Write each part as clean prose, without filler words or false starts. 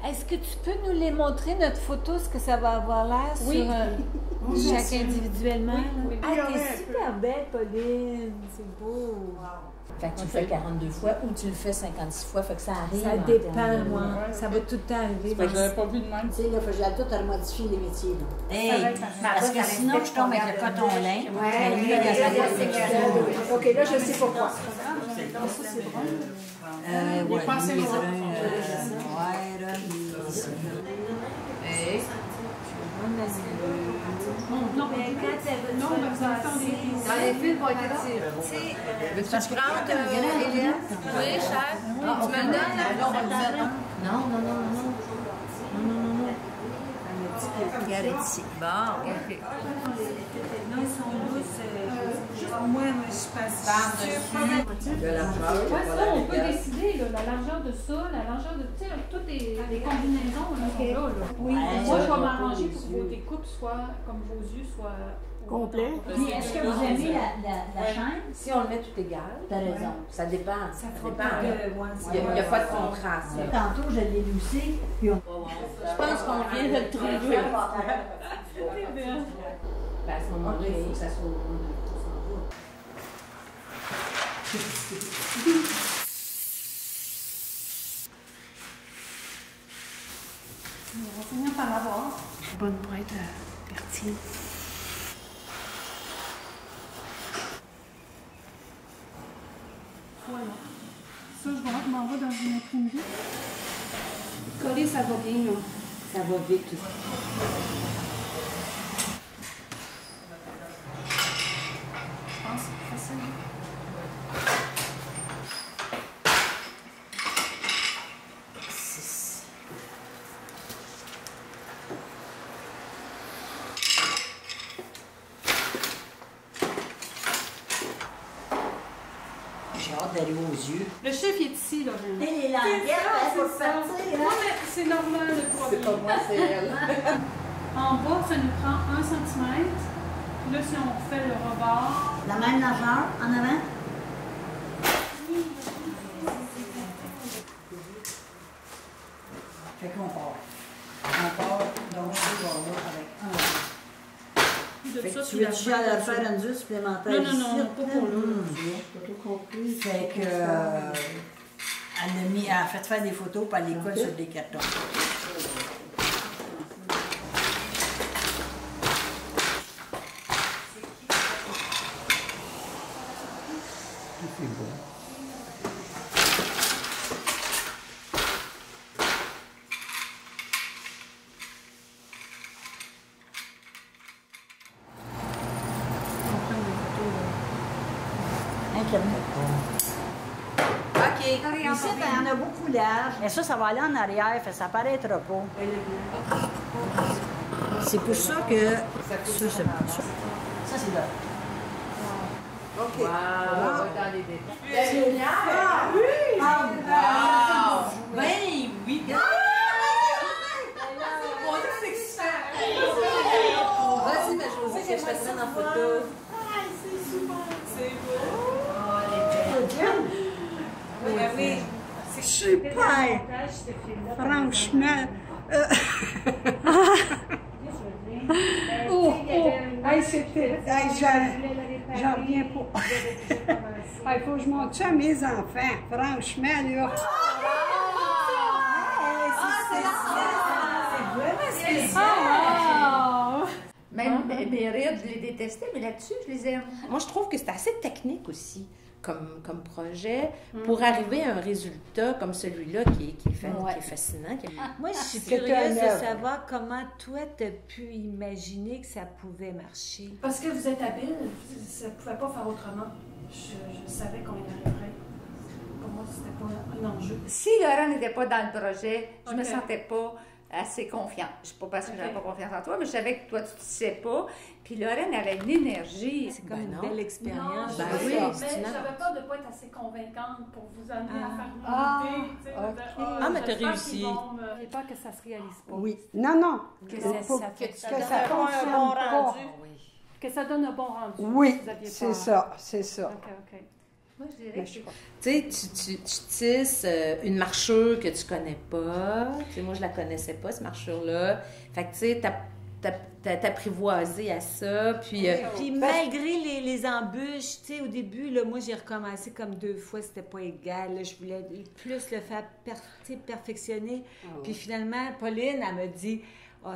Est-ce que tu peux nous les montrer, notre photo, ce que ça va avoir l'air sur chaque individuellement? Oui. Ah, t'es super belle, Pauline. C'est beau. Fait que tu le fais 42 fois ou tu le fais 56 fois, fait que ça arrive. Ça dépend, moi. Ça va tout le temps arriver. Je n'avais pas vu de même. Tu sais, là, il faut que j'ai tout à modifier les métiers. Là. Hey, parce que sinon, je tombe avec le coton lin. Ouais, Lui, OK, là, je sais pourquoi. Ouais, passé lui, il est loin. brun, ouais, là, Hey. Non, mais quand elle va Non, mais vous avez entendu. Dans les films vont être tirés. parce que prendre Hélène? Oui, cher. Tu me le donnes, là? Non, non, non, non, non. Non, non, non, non. Regarde ici. Bon, OK. Non, ils sont lousses. Moi, je passe De la fleur. Ouais, ça, on peut décider, là, la largeur de ça, la largeur de, tu sais, toutes les combinaisons, là, sont là, là. Oui. Moi, je vais m'arranger pour que vos découpes soient, comme vos yeux soient... Complet. Puis, est-ce que vous aimez la chaîne? Si on le met tout égal, T'as raison. ça dépend. Ça Ça fera dépend. pas de... Il n'y a pas de contraste. Tantôt, je l'ai lucé, puis on... Je pense qu'on vient de le trouver. Ben, à ce moment-là, il faut que ça soit au moins de 200 On va finir par l'avoir. Bonne boîte à Berthier. Voilà. Ça, je m'en vais dans une imprimerie. Coller, ça va bien, là. Ça va vite. Je pense que c'est facile. J'ai hâte d'aller aux yeux. Le chef il est ici, là. Et les languettes, il faut C'est ça. partir, Ouais, hein? mais c'est normal, le premier. C'est pas moi, c'est elle. En bas, ça nous prend 1 cm. Puis là, si on fait le rebord, La même largeur, en avant? Fait qu'on part. On part, donc je vais voir avec un. de Fait ça, que tu puis veux déjà la aller faire une dure supplémentaire Non, non, ici? non, pas pour là. Pas tout compris. Fait que... elle a fait faire des photos, puis elle les colle sur des cartons. OK. Ici, il y en a beaucoup large. Et ça va aller en arrière, fait que ça paraîtra pas. C'est pour ça que... Ça, c'est bon. Ça, c'est là. OK. Wow. Dans les détails. C'est génial! Oui! Wow! Ben oui! Vas-y, ma Josée, que je fasse ça en photo. Oui. Super! Franchement... Oh, hey, c'était. Hey, j'en reviens pas. Il faut que je montre ça à mes enfants. Franchement, là. Même mes rides, je les détestais, mais là-dessus, je les aime. Moi, je trouve que c'est assez technique aussi comme projet pour arriver à un résultat comme celui-là qui est fascinant. Moi, je suis C'était curieuse un œuvre. de savoir comment toi, tu as pu imaginer que ça pouvait marcher. Parce que vous êtes habile, ça ne pouvait pas faire autrement. Je savais qu'on y arriverait. Pour moi, c'était pas un enjeu. Si Laurent n'était pas dans le projet, je me Ok. sentais pas assez confiante. Je sais pas parce que j'avais pas confiance en toi, mais je savais que toi, tu ne sais pas. Puis Lorraine avait une énergie. C'est comme Ben une non. belle expérience. Ben je oui, sais, c'est mais une j'avais peur de ne pas être assez convaincante pour vous amener à faire Ah, une idée. Tu sais, de dire, Ah, mais t'as j'espère réussi. qu'ils vont me- J'ai peur que ça se réalise pas. Oui. Non, non. Que Faut ça fait que ça fonctionne pas. Que ça donne un bon rendu. Oui, Vous aviez c'est peur. ça, c'est ça. OK, OK. Moi, je dirais Mais que je sais pas. Tu sais, tu tisses une marchure que tu connais pas. Tu sais, moi, je la connaissais pas, cette marchure-là. Fait que, tu sais, t'apprivoiser à ça. Puis, Puis malgré les embûches, tu sais, au début, là, moi, j'ai recommencé comme 2 fois, c'était pas égal. Là, je voulais plus le faire perfectionner. Puis finalement, Pauline, elle me dit,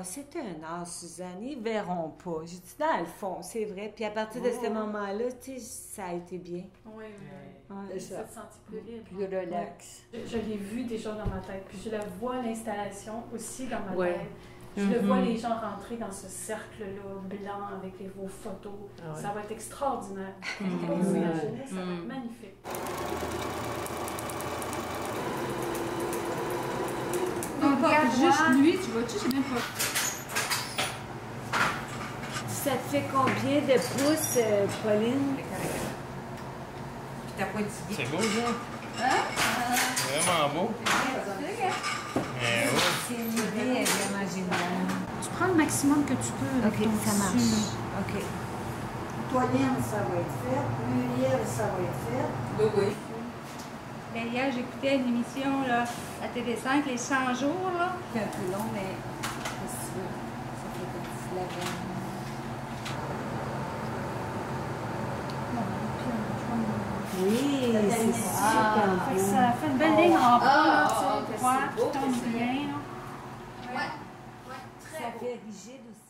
c'est un art, Suzanne, ils verront pas. J'ai dit, dans le fond, c'est vrai. Puis à partir de ce moment-là, tu sais, ça a été bien. Oui, oui. Ouais. Je me suis sentie plus libre. Plus relax. Je l'ai vu déjà dans ma tête, puis je la vois l'installation aussi dans ma Ouais. tête. Je le vois les gens rentrer dans ce cercle-là, blanc, avec vos photos. Ah ouais. Ça va être extraordinaire. Vous imaginez, ça va être magnifique. Donc, juste lui, tu vois-tu, c'est même pas. Ça te fait combien de pouces, Pauline? Puis t'as pas d'idée. C'est beau, ça. Vraiment beau. Mais oui. C'est une idée vraiment géniale. Tu prends le maximum que tu peux. avec OK, ton ça tissu, marche. là. OK. Pauline, ça va être fait. Muriel, ça va être fait. Oui, oui. Ben, hier, j'écoutais une émission là, à TV5, les 100 jours. Là. C'est un peu long, mais qu'est-ce que tu veux? Ça fait comme si la veine. Oui, c'est super Fait que beau. ça fait une belle ligne en bas, là, tu sais, que droite, c'est beau, qui tombe que c'est bien. Là. Ça fait rigide aussi.